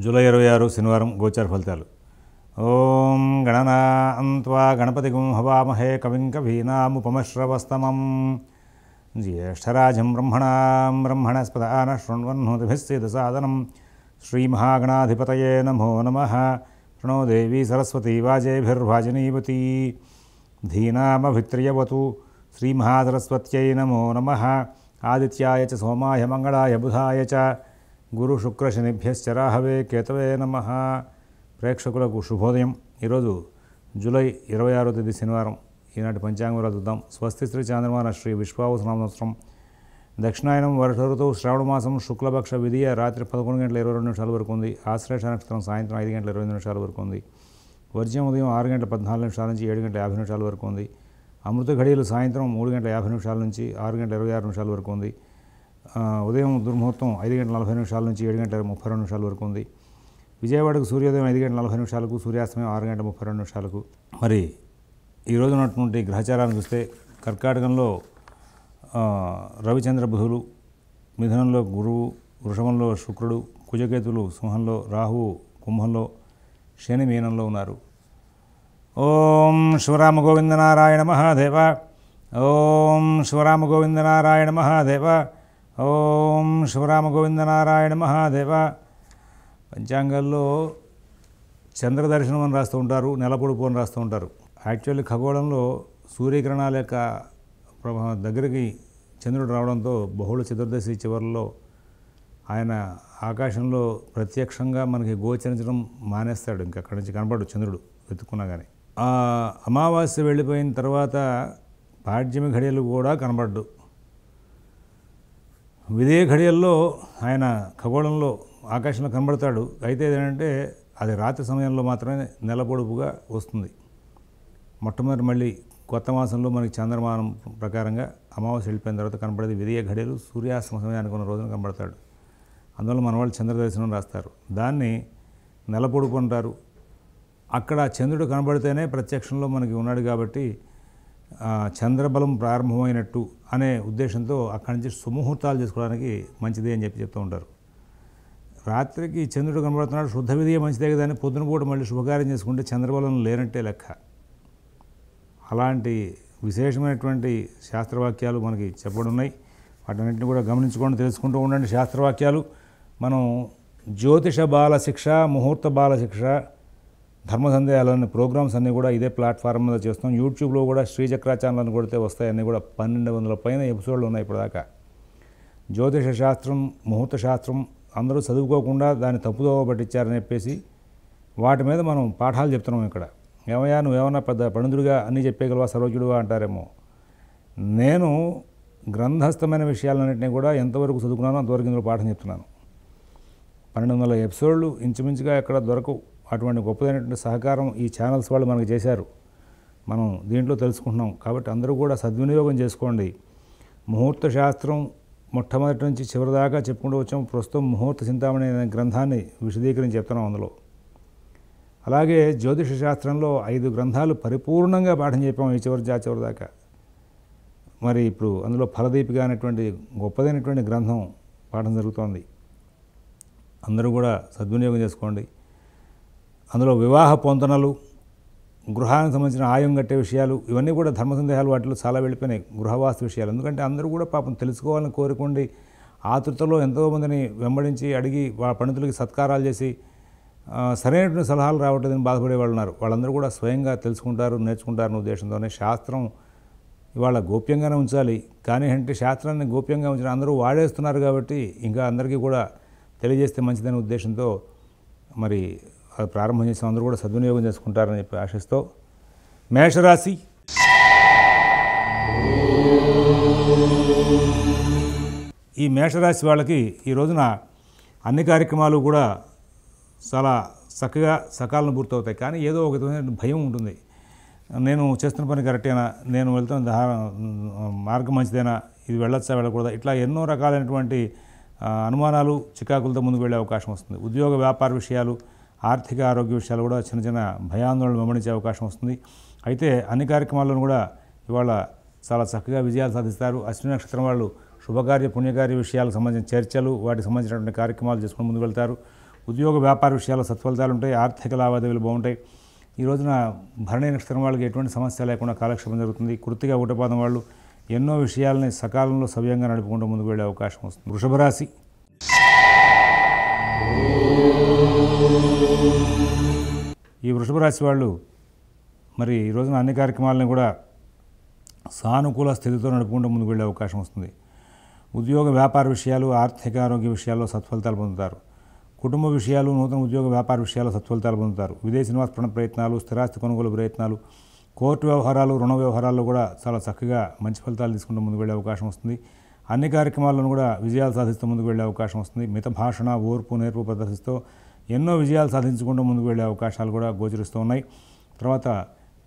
July 26 శనివారం గోచార ఫలితాలు. ఓం గణనాన్త్వా గణపతిగుం హవామహే కవిం కవీనాముపమశ్రవస్తమం జ్యేష్ఠరాజం బ్రహ్మణస్పదాన శృణ్వన్నోతిభిస్సిదసాదనం శ్రీమహాగణాధిపతయే నమో నమః. ప్రణో దేవీ సరస్వతీ వాజేభిర్వాజినీవతీ ధీనామభిత్రియవతు. శ్రీమహాసరస్వత్యై నమో నమః. ఆదిత్యాయ చ సోమాయ మంగళాయ బుధాయ చ గురు శుక్ర శనిభ్యశ్చ రాహవే కేతవే నమః. ప్రేక్షకులకు శుభోదయం. ఈరోజు జూలై 26వ తేదీ శనివారం. ఈనాటి పంచాంగం చూద్దాం. స్వస్తి శ్రీ చాంద్రమాన శ్రీ విశ్వావసనామ సంవత్సరం దక్షిణాయనం వర్ష ఋతువు శ్రావణమాసం శుక్లపక్ష విధియ రాత్రి 11:22 వరకు ఉంది. ఆశ్లేష నక్షత్రం సాయంత్రం 5:20 వరకు ఉంది. వర్జ్యం ఉదయం 6:14 నుంచి 7:50 వరకు ఉంది. అమృత ఘడియలు సాయంత్రం 3:50 నుంచి 6:26 వరకు ఉంది. ఉదయం దుర్ముహూర్తం 5:40 నుంచి 7:32 వరకు ఉంది. విజయవాడకు సూర్యోదయం 5:40 సూర్యాస్తమయం 6:32. మరి ఈరోజు ఉన్నటువంటి గ్రహచారాన్ని చూస్తే కర్కాటకంలో రవిచంద్ర బుధులు, మిథునంలో గురువు, వృషభంలో శుక్రుడు, కుజకేతులు సింహంలో, రాహువు కుంభంలో, శని మీనంలో ఉన్నారు. ఓం శివరామ గోవింద నారాయణ మహాదేవ. ఓం శివరామ గోవింద నారాయణ మహాదేవ. ఓం శివరామ గోవింద నారాయణ మహాదేవ. పంచాంగాల్లో చంద్రదర్శనం అని రాస్తూ ఉంటారు, నెలపొడుపు అని రాస్తూ ఉంటారు. యాక్చువల్లీ ఖగోళంలో సూర్యకిరణాల యొక్క దగ్గరికి చంద్రుడు రావడంతో బహుళ చతుర్దశి చివరిలో ఆయన ఆకాశంలో ప్రత్యక్షంగా మనకి గోచరించడం మానేస్తాడు. ఇంకా అక్కడి నుంచి కనపడు చంద్రుడు వెతుక్కున్నా కానీ. ఆ అమావాస్య వెళ్ళిపోయిన తర్వాత పాడ్యమి ఘడియలు కూడా కనబడ్డు. విదే ఘడియల్లో ఆయన ఖగోళంలో ఆకాశంలో కనబడతాడు. అయితే ఏంటంటే అది రాత్రి సమయంలో మాత్రమే నెలపొడుపుగా వస్తుంది. మొట్టమొదటి మళ్ళీ కొత్త మాసంలో మనకి చంద్రమానం ప్రకారంగా అమావాస్య వెళ్ళిపోయిన తర్వాత కనబడేది విదయ ఘడియలు సూర్యాస్తమ సమయానికి ఉన్న రోజున కనబడతాడు. అందువల్ల మన వాళ్ళు చంద్రదర్శనం రాస్తారు. దాన్ని నెలపొడుపు అంటారు. అక్కడ చంద్రుడు కనబడితేనే ప్రత్యక్షంలో మనకి ఉన్నాడు కాబట్టి చంద్రబలం ప్రారంభమైనట్టు అనే ఉద్దేశంతో అక్కడి నుంచి సుముహూర్తాలు చేసుకోవడానికి మంచిదే అని చెప్తూ ఉంటారు. రాత్రికి చంద్రుడు కనబడుతున్నాడు, శుద్ధ విధియ మంచిదే కదా అని పొద్దున పూట మళ్ళీ శుభకార్యం చేసుకుంటే చంద్రబలం లేనట్టే లెక్క. అలాంటి విశేషమైనటువంటి శాస్త్రవాక్యాలు మనకి చెప్పబడున్నాయి. వాటన్నింటిని కూడా గమనించుకొని తెలుసుకుంటూ ఉండండి. శాస్త్రవాక్యాలు మనం జ్యోతిష బాల శిక్ష, ముహూర్త బాల శిక్ష, ధర్మ సందేహాలు అనే ప్రోగ్రామ్స్ అన్నీ కూడా ఇదే ప్లాట్ఫామ్ మీద చేస్తాం. యూట్యూబ్లో కూడా శ్రీచక్ర ఛానల్ అని కొడితే వస్తాయి. అన్నీ కూడా 1200 పైన ఎపిసోడ్లు ఉన్నాయి ఇప్పటిదాకా. జ్యోతిష శాస్త్రం, ముహూర్త శాస్త్రం అందరూ చదువుకోకుండా దాన్ని తప్పుదోవ పట్టించారని చెప్పేసి వాటి మీద మనం పాఠాలు చెప్తున్నాం ఇక్కడ. ఏమయ్యా నువ్వేమన్నా పెద్ద పండితుడిగా అన్నీ చెప్పేయగలవా, సర్వజ్ఞుడుగా అంటారేమో. నేను గ్రంథస్థమైన విషయాలన్నింటినీ కూడా ఎంతవరకు చదువుకున్నానో అంతవరకు ఇందులో పాఠం చెప్తున్నాను. 1200 ఎపిసోడ్లు ఇంచుమించుగా ఎక్కడ దొరకవు. అటువంటి గొప్పదైనటువంటి సహకారం ఈ ఛానల్స్ వాళ్ళు మనకు చేశారు. మనం దీంట్లో తెలుసుకుంటున్నాం కాబట్టి అందరూ కూడా సద్వినియోగం చేసుకోండి. ముహూర్త శాస్త్రం మొట్టమొదటి నుంచి చివరి దాకా చెప్పుకుంటూ వచ్చాం. ప్రస్తుతం ముహూర్త చింతామణి అనే గ్రంథాన్ని విశదీకరించి చెప్తున్నాం అందులో. అలాగే జ్యోతిష శాస్త్రంలో 5 గ్రంథాలు పరిపూర్ణంగా పాఠం చెప్పాం ఈ చివరి దాకా. మరి ఇప్పుడు అందులో ఫలదీపిక అనేటువంటి గొప్పదైనటువంటి గ్రంథం పాఠం జరుగుతోంది. అందరూ కూడా సద్వినియోగం చేసుకోండి. అందులో వివాహ పొంతనలు, గృహానికి సంబంధించిన ఆయం కట్టే విషయాలు, ఇవన్నీ కూడా ధర్మ సందేహాలు వాటిలో చాలా వెళ్ళిపోయినాయి. గృహవాస్తు విషయాలు. ఎందుకంటే అందరూ కూడా పాపం తెలుసుకోవాలని కోరుకోండి ఆతృతలో ఎంతోమందిని వెంబడించి అడిగి పండితులకి సత్కారాలు చేసి సరైనటువంటి సలహాలు రావట్లేదని బాధపడే వాళ్ళు ఉన్నారు. వాళ్ళందరూ కూడా స్వయంగా తెలుసుకుంటారు, నేర్చుకుంటారనే ఉద్దేశంతోనే శాస్త్రం ఇవాళ గోప్యంగానే ఉంచాలి. కానీ అంటే శాస్త్రాన్ని గోప్యంగా ఉంచిన అందరూ వాడేస్తున్నారు కాబట్టి ఇంకా అందరికీ కూడా తెలియజేస్తే మంచిదనే ఉద్దేశంతో మరి అది ప్రారంభం చేసాం. అందరూ కూడా సద్వినియోగం చేసుకుంటారని చెప్పి ఆశిస్తూ మేషరాశి. ఈ మేషరాశి వాళ్ళకి ఈ రోజున అన్ని కార్యక్రమాలు కూడా చాలా చక్కగా సకాలంలో పూర్తవుతాయి. కానీ ఏదో ఒక విధమైన భయం ఉంటుంది. నేను చేస్తున్న పని కరెక్టేనా, నేను వెళ్తున్న మార్గం మంచిదేనా, ఇది వెళ్ళొచ్చా వెళ్ళకూడదా, ఇట్లా ఎన్నో రకాలైనటువంటి అనుమానాలు చికాకులతో ముందుకు వెళ్ళే అవకాశం వస్తుంది. ఉద్యోగ వ్యాపార విషయాలు, ఆర్థిక ఆరోగ్య విషయాలు కూడా చిన్న చిన్న భయాందోళనలు వెంబడించే అవకాశం వస్తుంది. అయితే అన్ని కార్యక్రమాలను కూడా ఇవాళ చాలా చక్కగా విజయాలు సాధిస్తారు. అశ్విని నక్షత్రం వాళ్ళు శుభకార్య పుణ్యకార్య విషయాలకు సంబంధించిన చర్చలు, వాటికి సంబంధించినటువంటి కార్యక్రమాలు చేసుకుని ముందుకు వెళ్తారు. ఉద్యోగ వ్యాపార విషయాల్లో సత్ఫలితాలు ఉంటాయి. ఆర్థిక లావాదేవీలు బాగుంటాయి. ఈ రోజున భరణి నక్షత్రం వాళ్ళకి ఎటువంటి సమస్య లేకుండా కాలక్షేపం జరుగుతుంది. కృత్తిక ఊటపాదం వాళ్ళు ఎన్నో విషయాలని సకాలంలో సవ్యంగా నడుపుకుంటూ ముందుకు వెళ్ళే అవకాశం వస్తుంది. వృషభ రాశి. ఈ వృషభ రాశి వాళ్ళు మరి ఈ రోజున అన్ని కార్యక్రమాలను కూడా సానుకూల స్థితితో నడుపుకుంటూ ముందుకు వెళ్ళే అవకాశం వస్తుంది. ఉద్యోగ వ్యాపార విషయాలు, ఆర్థిక ఆరోగ్య విషయాల్లో సత్ఫలితాలు పొందుతారు. కుటుంబ విషయాలు, నూతన ఉద్యోగ వ్యాపార విషయాల్లో సత్ఫలితాలు పొందుతారు. విదేశీ నివాస ప్రయత్నాలు, స్థిరాస్తి కొనుగోలు ప్రయత్నాలు, కోర్టు వ్యవహారాలు, రుణ వ్యవహారాల్లో కూడా చాలా చక్కగా మంచి ఫలితాలు తీసుకుంటూ ముందుకు వెళ్ళే అవకాశం వస్తుంది. అన్ని కార్యక్రమాలను కూడా విజయాలు సాధిస్తూ ముందుకు వెళ్ళే అవకాశం వస్తుంది. మిత భాషణ, ఓర్పు, నేర్పు ప్రదర్శిస్తూ ఎన్నో విజయాలు సాధించుకుంటూ ముందుకు వెళ్ళే అవకాశాలు కూడా గోచరిస్తూ ఉన్నాయి. తర్వాత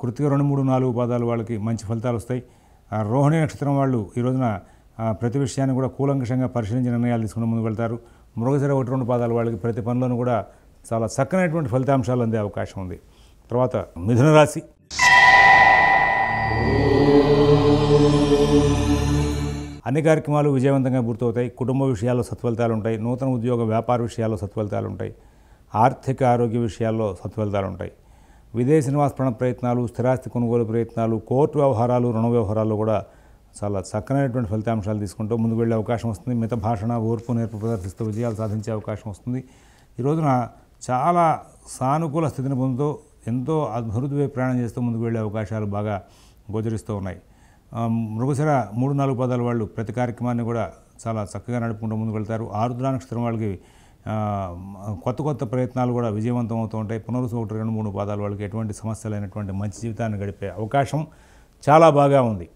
కృత్తిక 2, 3, 4 పాదాలు వాళ్ళకి మంచి ఫలితాలు వస్తాయి. రోహిణి నక్షత్రం వాళ్ళు ఈ రోజున ప్రతి విషయాన్ని కూడా కూలంకషంగా పరిశీలించి నిర్ణయాలు తీసుకుంటూ ముందుకు వెళ్తారు. మృగశిర 1, 2 పాదాల వాళ్ళకి ప్రతి పనిలోనూ కూడా చాలా చక్కనైనటువంటి ఫలితాంశాలు అందే అవకాశం ఉంది. తర్వాత మిథున రాశి. అన్ని కార్యక్రమాలు విజయవంతంగా పూర్తవుతాయి. కుటుంబ విషయాల్లో సత్ఫలితాలు ఉంటాయి. నూతన ఉద్యోగ వ్యాపార విషయాల్లో సత్ఫలితాలు ఉంటాయి. ఆర్థిక ఆరోగ్య విషయాల్లో సత్ఫలితాలు ఉంటాయి. విదేశీ నివాస ప్రయత్నాలు, స్థిరాస్తి కొనుగోలు ప్రయత్నాలు, కోర్టు వ్యవహారాలు, రుణ వ్యవహారాల్లో కూడా చాలా చక్కనైనటువంటి ఫలితాంశాలు తీసుకుంటూ ముందుకు వెళ్ళే అవకాశం వస్తుంది. మిత భాషణ, ఓర్పు, నేర్పు ప్రదర్శిస్తూ విజయాలు సాధించే అవకాశం వస్తుంది. ఈ రోజున చాలా సానుకూల స్థితిని పొందుతూ ఎంతో అభివృద్ధి వైపు ప్రయాణం చేస్తూ ముందుకు వెళ్ళే అవకాశాలు బాగా గోచరిస్తూ ఉన్నాయి. మృగశిర 3, 4 పాదాల వాళ్ళు ప్రతి కార్యక్రమాన్ని కూడా చాలా చక్కగా నడుపుకుంటూ ముందుకు వెళ్తారు. ఆరుద్ర నక్షత్రం వాళ్ళకి కొత్త ప్రయత్నాలు కూడా విజయవంతం అవుతూ ఉంటాయి. పునరుసు 1, 2, 3 పాదాల వాళ్ళకి ఎటువంటి సమస్యలు అయినటువంటి మంచి జీవితాన్ని గడిపే అవకాశం చాలా బాగా ఉంది.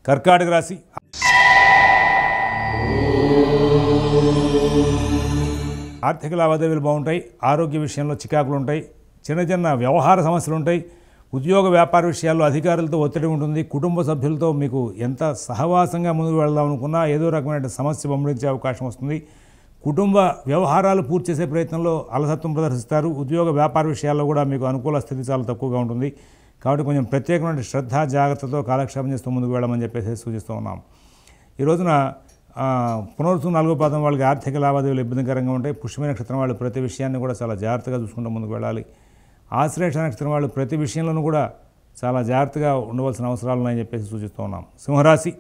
కర్కాటక రాశి. ఆర్థిక లావాదేవీలు బాగుంటాయి. ఆరోగ్య విషయంలో చికాకులు ఉంటాయి. చిన్న వ్యవహార సమస్యలు ఉంటాయి. ఉద్యోగ వ్యాపార విషయాల్లో అధికారులతో ఒత్తిడి ఉంటుంది. కుటుంబ సభ్యులతో మీకు ఎంత సహవాసంగా ముందుకు వెళ్దాం అనుకున్నా ఏదో రకమైన సమస్య బొమ్మడించే అవకాశం వస్తుంది. కుటుంబ వ్యవహారాలు పూర్తి చేసే ప్రయత్నంలో అలసత్వం ప్రదర్శిస్తారు. ఉద్యోగ వ్యాపార విషయాల్లో కూడా మీకు అనుకూల స్థితి చాలా తక్కువగా ఉంటుంది. కాబట్టి కొంచెం ప్రత్యేకమైన శ్రద్ధ, జాగ్రత్తతో కాలక్షేపం చేస్తూ ముందుకు వెళ్ళమని చెప్పేసి సూచిస్తూ ఉన్నాం. ఈ రోజున పునరుసు 4వ పాదం వాళ్ళకి ఆర్థిక లావాదేవీలు ఇబ్బందికరంగా ఉంటాయి. పుష్యమి నక్షత్రం వాళ్ళు ప్రతి విషయాన్ని కూడా చాలా జాగ్రత్తగా చూసుకుంటూ ముందుకు వెళ్ళాలి. ఆశ్లేష నక్షత్రం వాళ్ళు ప్రతి విషయంలోనూ కూడా చాలా జాగ్రత్తగా ఉండవలసిన అవసరాలు ఉన్నాయని చెప్పేసి సూచిస్తూ ఉన్నాం. సింహరాశి.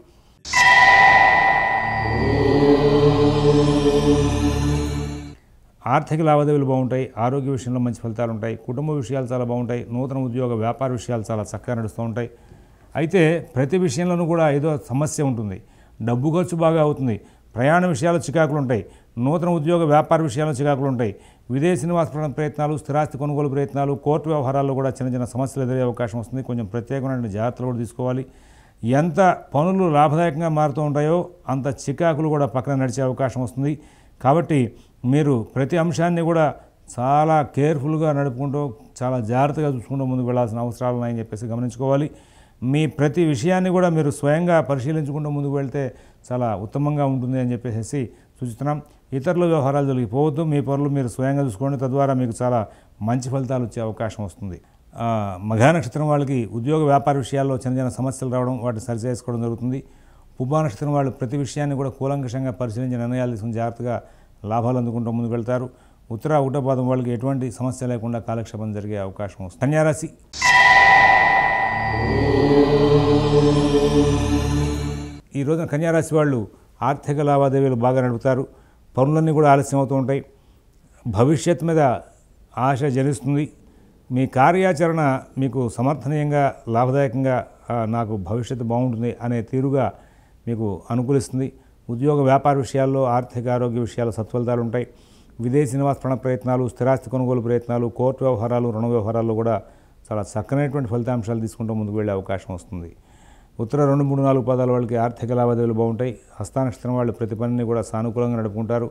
ఆర్థిక లావాదేవీలు బాగుంటాయి. ఆరోగ్య విషయంలో మంచి ఫలితాలు ఉంటాయి. కుటుంబ విషయాలు చాలా బాగుంటాయి. నూతన ఉద్యోగ వ్యాపార విషయాలు చాలా చక్కగా నడుస్తూ ఉంటాయి. అయితే ప్రతి విషయంలోనూ కూడా ఏదో సమస్య ఉంటుంది. డబ్బు ఖర్చు బాగా అవుతుంది. ప్రయాణ విషయాలు చికాకులు ఉంటాయి. నూతన ఉద్యోగ వ్యాపార విషయాల్లో చికాకులు ఉంటాయి. విదేశీ నివాస ప్రయత్నాలు, స్థిరాస్తి కొనుగోలు ప్రయత్నాలు, కోర్టు వ్యవహారాల్లో కూడా చిన్న సమస్యలు ఎదురయ్యే అవకాశం వస్తుంది. కొంచెం ప్రత్యేకమైన జాగ్రత్తలు కూడా తీసుకోవాలి. ఎంత పనులు లాభదాయకంగా మారుతూ ఉంటాయో అంత చికాకులు కూడా పక్కన నడిచే అవకాశం వస్తుంది. కాబట్టి మీరు ప్రతి అంశాన్ని కూడా చాలా కేర్ఫుల్గా నడుపుకుంటూ చాలా జాగ్రత్తగా చూసుకుంటూ ముందుకు వెళ్ళాల్సిన అవసరాలు ఉన్నాయని చెప్పేసి గమనించుకోవాలి. మీ ప్రతి విషయాన్ని కూడా మీరు స్వయంగా పరిశీలించుకుంటూ ముందుకు వెళ్తే చాలా ఉత్తమంగా ఉంటుంది అని చెప్పేసి సూచిస్తున్నాం. ఇతరుల వ్యవహారాలు జరిగిపోవద్దు. మీ పనులు మీరు స్వయంగా చూసుకోండి. తద్వారా మీకు చాలా మంచి ఫలితాలు వచ్చే అవకాశం వస్తుంది. మఘా నక్షత్రం వాళ్ళకి ఉద్యోగ వ్యాపార విషయాల్లో చిన్న సమస్యలు రావడం, వాటిని సరిచేసుకోవడం జరుగుతుంది. పుబ్బా నక్షత్రం వాళ్ళు ప్రతి విషయాన్ని కూడా కూలంకషంగా పరిశీలించి నిర్ణయాలు తీసుకుని జాగ్రత్తగా లాభాలు అందుకుంటూ ముందుకు వెళ్తారు. ఉత్తర 1వ పాదం వాళ్ళకి ఎటువంటి సమస్య లేకుండా కాలక్షేపం జరిగే అవకాశం వస్తుంది. కన్యారాశి. ఈ రోజున కన్యారాశి వాళ్ళు ఆర్థిక లావాదేవీలు బాగా నడుపుతారు. పనులన్నీ కూడా ఆలస్యం అవుతూ ఉంటాయి. భవిష్యత్ మీద ఆశ జనిస్తుంది. మీ కార్యాచరణ మీకు సమర్థనీయంగా, లాభదాయకంగా, నాకు భవిష్యత్తు బాగుంటుంది అనే తీరుగా మీకు అనుకూలిస్తుంది. ఉద్యోగ వ్యాపార విషయాల్లో, ఆర్థిక ఆరోగ్య విషయాల్లో సత్ఫలితాలు ఉంటాయి. విదేశీ నివాస ప్రయత్నాలు, స్థిరాస్తి కొనుగోలు ప్రయత్నాలు, కోర్టు వ్యవహారాలు, రుణ వ్యవహారాల్లో కూడా చాలా చక్కనైనటువంటి ఫలితాంశాలు తీసుకుంటూ ముందుకు వెళ్ళే అవకాశం వస్తుంది. ఉత్తర 2, 3, 4 పాదాల వాళ్ళకి ఆర్థిక లావాదేవీలు బాగుంటాయి. హస్తానక్షత్రం వాళ్ళు ప్రతి పనిని కూడా సానుకూలంగా నడుపుకుంటారు.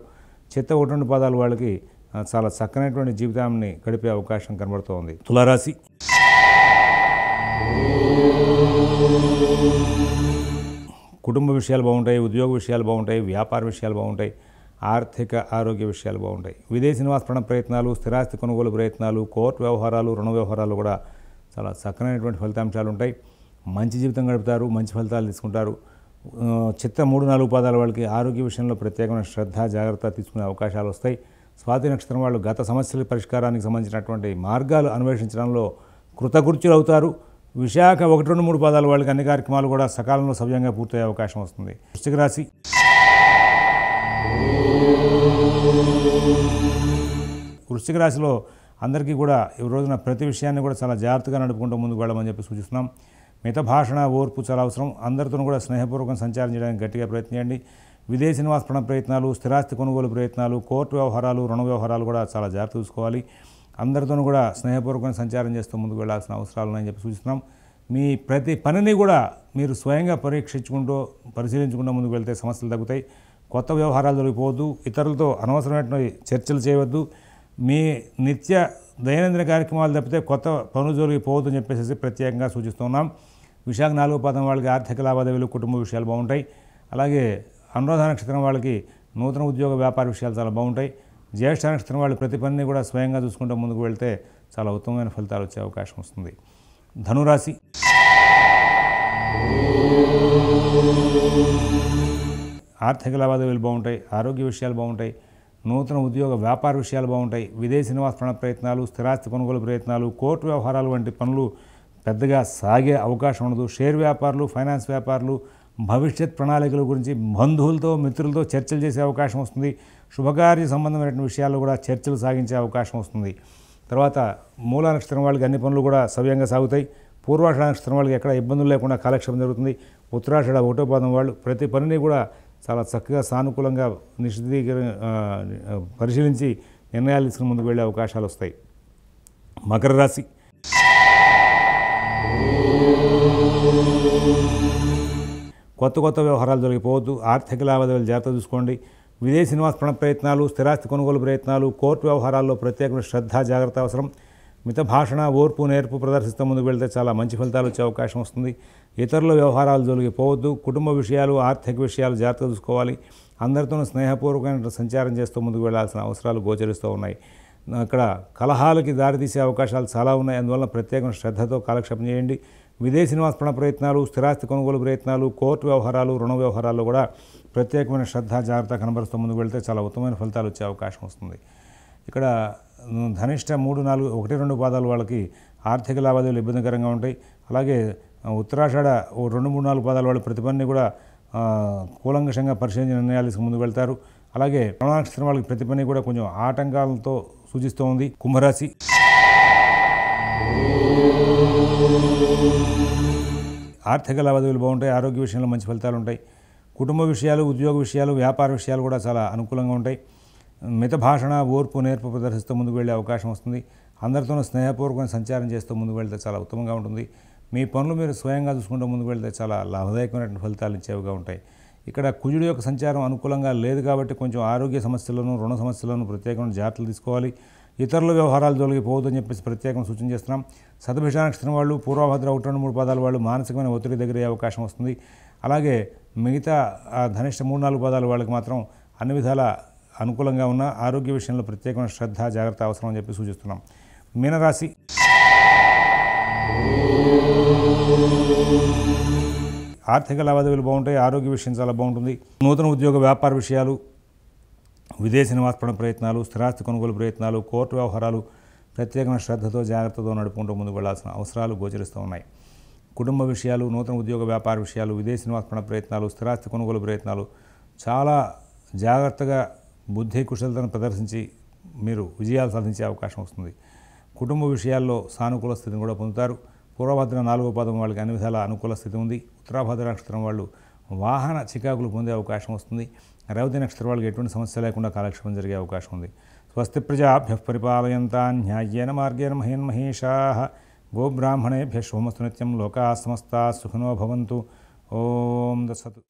చిత్త 1, 2 పాదాల వాళ్ళకి చాలా చక్కనైనటువంటి జీవితాన్ని గడిపే అవకాశం కనబడుతోంది. తులారాశి. కుటుంబ విషయాలు బాగుంటాయి. ఉద్యోగ విషయాలు బాగుంటాయి. వ్యాపార విషయాలు బాగుంటాయి. ఆర్థిక ఆరోగ్య విషయాలు బాగుంటాయి. విదేశీ నివాస ప్రయత్నాలు, స్థిరాస్తి కొనుగోలు ప్రయత్నాలు, కోర్టు వ్యవహారాలు, రుణ వ్యవహారాలు కూడా చాలా చక్కనైనటువంటి ఫలితాంశాలు ఉంటాయి. మంచి జీవితం గడుపుతారు. మంచి ఫలితాలు తీసుకుంటారు. చిత్త 3, 4 పాదాల వాళ్ళకి ఆరోగ్య విషయంలో ప్రత్యేకమైన శ్రద్ధ, జాగ్రత్త తీసుకునే అవకాశాలు వస్తాయి. స్వాతి నక్షత్రం వాళ్ళు గత సమస్యల పరిష్కారానికి సంబంధించినటువంటి మార్గాలు అన్వేషించడంలో కృతకృత్యులు అవుతారు. విశాఖ 1, 2, 3 పాదాల వాళ్ళకి అన్ని కార్యక్రమాలు కూడా సకాలంలో సవ్యంగా పూర్తయ్యే అవకాశం వస్తుంది. వృశ్చిక రాశి. వృశ్చిక రాశిలో అందరికీ కూడా ఈ రోజున ప్రతి విషయాన్ని కూడా చాలా జాగ్రత్తగా నడుపుకుంటూ ముందుకు వెళ్ళమని చెప్పి సూచిస్తున్నాం. మిత భాషణ, ఓర్పు చాలా అవసరం. అందరితో కూడా స్నేహపూర్వకంగా సంచారం చేయడానికి గట్టిగా ప్రయత్నించండి. విదేశీ నివాస ప్రయత్నాలు, స్థిరాస్తి కొనుగోలు ప్రయత్నాలు, కోర్టు వ్యవహారాలు, రుణ వ్యవహారాలు కూడా చాలా జాగ్రత్త చూసుకోవాలి. అందరితో కూడా స్నేహపూర్వకంగా సంచారం చేస్తూ ముందుకు వెళ్లాల్సిన అవసరాలు ఉన్నాయని చెప్పి సూచిస్తున్నాం. మీ ప్రతి పనిని కూడా మీరు స్వయంగా పరీక్షించుకుంటూ పరిశీలించుకుంటూ ముందుకు వెళ్తే సమస్యలు తగ్గుతాయి. కొత్త వ్యవహారాలు దొరికిపోవద్దు. ఇతరులతో అనవసరమైన చర్చలు చేయవద్దు. మీ నిత్య దైనందిన కార్యక్రమాలు తప్పితే కొత్త పనులు జరిగిపోవద్దు అని చెప్పేసి ప్రత్యేకంగా సూచిస్తున్నాం. విశాఖ 4వ పాదం వాళ్ళకి ఆర్థిక లావాదేవీలు, కుటుంబ విషయాలు బాగుంటాయి. అలాగే అనురాధ నక్షత్రం వాళ్ళకి నూతన ఉద్యోగ వ్యాపార విషయాలు చాలా బాగుంటాయి. జ్యేష్ఠ నక్షత్రం వాళ్ళు ప్రతి పనిని కూడా స్వయంగా చూసుకుంటూ ముందుకు వెళ్తే చాలా ఉత్తమమైన ఫలితాలు వచ్చే అవకాశం వస్తుంది. ధనురాశి. ఆర్థిక లావాదేవీలు బాగుంటాయి. ఆరోగ్య విషయాలు బాగుంటాయి. నూతన ఉద్యోగ వ్యాపార విషయాలు బాగుంటాయి. విదేశీ నివాస ప్రయత్నాలు, స్థిరాస్తి కొనుగోలు ప్రయత్నాలు, కోర్టు వ్యవహారాలు వంటి పనులు పెద్దగా సాగే అవకాశం ఉండదు. షేర్ వ్యాపారులు, ఫైనాన్స్ వ్యాపారులు భవిష్యత్ ప్రణాళికల గురించి బంధువులతో, మిత్రులతో చర్చలు చేసే అవకాశం వస్తుంది. శుభకార్య సంబంధమైన విషయాల్లో కూడా చర్చలు సాగించే అవకాశం వస్తుంది. తర్వాత మూలా నక్షత్రం వాళ్ళకి అన్ని పనులు కూడా సవ్యంగా సాగుతాయి. పూర్వాషాఢ నక్షత్రం వాళ్ళకి ఎక్కడ ఇబ్బందులు లేకుండా కాలక్షేపం జరుగుతుంది. ఉత్తరాషాఢ 1వ పాదం వాళ్ళు ప్రతి పనిని కూడా చాలా చక్కగా సానుకూలంగా పరిశీలించి నిర్ణయాలు తీసుకుని ముందుకు వెళ్ళే అవకాశాలు వస్తాయి. మకర రాశి. కొత్త వ్యవహారాలు జరిగిపోవద్దు. ఆర్థిక లావాదేవీలు జాగ్రత్త చూసుకోండి. విదేశీ నివాస ప్రయత్నాలు, స్థిరాస్తి కొనుగోలు ప్రయత్నాలు, కోర్టు వ్యవహారాల్లో ప్రత్యేకమైన శ్రద్ధ, జాగ్రత్త అవసరం. మిత భాషణ, ఓర్పు, నేర్పు ప్రదర్శిస్తూ ముందుకు వెళ్తే చాలా మంచి ఫలితాలు వచ్చే అవకాశం వస్తుంది. ఇతరుల వ్యవహారాలు జరిగిపోవద్దు. కుటుంబ విషయాలు, ఆర్థిక విషయాలు జాగ్రత్త చూసుకోవాలి. అందరితోనూ స్నేహపూర్వకమైన సంచారం చేస్తూ ముందుకు వెళ్లాల్సిన అవసరాలు గోచరిస్తూ ఉన్నాయి. అక్కడ కలహాలకి దారితీసే అవకాశాలు చాలా ఉన్నాయి. అందువల్ల ప్రత్యేకమైన శ్రద్ధతో కాలక్షేపం చేయండి. విదేశీ నివాస ప్రయత్నాలు, స్థిరాస్తి కొనుగోలు ప్రయత్నాలు, కోర్టు వ్యవహారాలు, రుణ వ్యవహారాల్లో కూడా ప్రత్యేకమైన శ్రద్ధ, జాగ్రత్త కనబరుస్తూ ముందుకు వెళ్తే చాలా ఉత్తమమైన ఫలితాలు వచ్చే అవకాశం వస్తుంది. ఇక్కడ ధనిష్ట 3, 4, 1, 2 పాదాలు వాళ్ళకి ఆర్థిక లావాదేవీలు ఇబ్బందికరంగా ఉంటాయి. అలాగే ఉత్తరాషాఢ 2, 3, 4 పాదాల వాళ్ళు ప్రతి పనిని కూడా కూలంకషంగా పరిశీలించి నిర్ణయాలు తీసుకుని ముందుకు వెళ్తారు. అలాగే నక్షత్రం వాళ్ళకి ప్రతి పని కూడా కొంచెం ఆటంకాలతో సూచిస్తూ ఉంది. కుంభరాశి. ఆర్థిక లావాదేవీలు బాగుంటాయి. ఆరోగ్య విషయంలో మంచి ఫలితాలు ఉంటాయి. కుటుంబ విషయాలు, ఉద్యోగ విషయాలు, వ్యాపార విషయాలు కూడా చాలా అనుకూలంగా ఉంటాయి. మిత భాషణ, ఓర్పు, నేర్పు ప్రదర్శిస్తూ ముందుకు వెళ్ళే అవకాశం వస్తుంది. అందరితోనూ స్నేహపూర్వకంగా సంచారం చేస్తూ ముందుకు వెళ్తే చాలా ఉత్తమంగా ఉంటుంది. మీ పనులు మీరు స్వయంగా చూసుకుంటూ ముందుకు వెళ్తే చాలా లాభదాయకమైన ఫలితాలు ఇచ్చేవిగా ఉంటాయి. ఇక్కడ కుజుడు యొక్క సంచారం అనుకూలంగా లేదు కాబట్టి కొంచెం ఆరోగ్య సమస్యలను, రుణ సమస్యలను ప్రత్యేకమైన జాగ్రత్తలు తీసుకోవాలి. ఇతరుల వ్యవహారాలు తొలగిపోవద్దని చెప్పేసి ప్రత్యేకంగా సూచన చేస్తున్నాం. శతభిష నక్షత్రం వాళ్ళు, పూర్వభద్ర 1, 2, 3 పాదాల వాళ్ళు మానసికమైన ఒత్తిడి దగ్గరయ్యే అవకాశం వస్తుంది. అలాగే మిగతా ధనిష్ట 3, 4 పాదాల వాళ్ళకి మాత్రం అన్ని విధాల అనుకూలంగా ఉన్న ఆరోగ్య విషయంలో ప్రత్యేకమైన శ్రద్ధ, జాగ్రత్త అవసరం అని చెప్పి సూచిస్తున్నాం. మీనరాశి. ఆర్థిక లావాదేవీలు బాగుంటాయి. ఆరోగ్య విషయం చాలా బాగుంటుంది. నూతన ఉద్యోగ వ్యాపార విషయాలు, విదేశీ నివాస ప్రయత్నాలు, స్థిరాస్తి కొనుగోలు ప్రయత్నాలు, కోర్టు వ్యవహారాలు ప్రత్యేకమైన శ్రద్ధతో, జాగ్రత్తతో నడుపుకుంటూ ముందుకు వెళ్లాల్సిన అవసరాలు గోచరిస్తూ ఉన్నాయి. కుటుంబ విషయాలు, నూతన ఉద్యోగ వ్యాపార విషయాలు, విదేశీ నివాస ప్రయత్నాలు, స్థిరాస్తి కొనుగోలు ప్రయత్నాలు చాలా జాగ్రత్తగా బుద్ధి కుశలతను ప్రదర్శించి మీరు విజయాలు సాధించే అవకాశం వస్తుంది. కుటుంబ విషయాల్లో సానుకూల స్థితిని కూడా పొందుతారు. పూర్వభద్ర 4వ పాదం వాళ్ళకి అన్ని విధాల అనుకూల స్థితి ఉంది. ఉత్తరాభద్ర నక్షత్రం వాళ్ళు వాహన చికాకులు పొందే అవకాశం వస్తుంది. రేవతి నక్షత్రం వాళ్ళకి ఎటువంటి సమస్య లేకుండా కాలక్షేపం జరిగే అవకాశం ఉంది. స్వస్తి ప్రజాభ్యః పరిపాలయంతాన్ న్యాయేన మార్గేణ మహేన్మహేషాః గోబ్రాహ్మణేభ్యః శుభమస్తు నిత్యం. లోకాః సమస్తాః సుఖినో భవంతు. ఓం తత్సత్.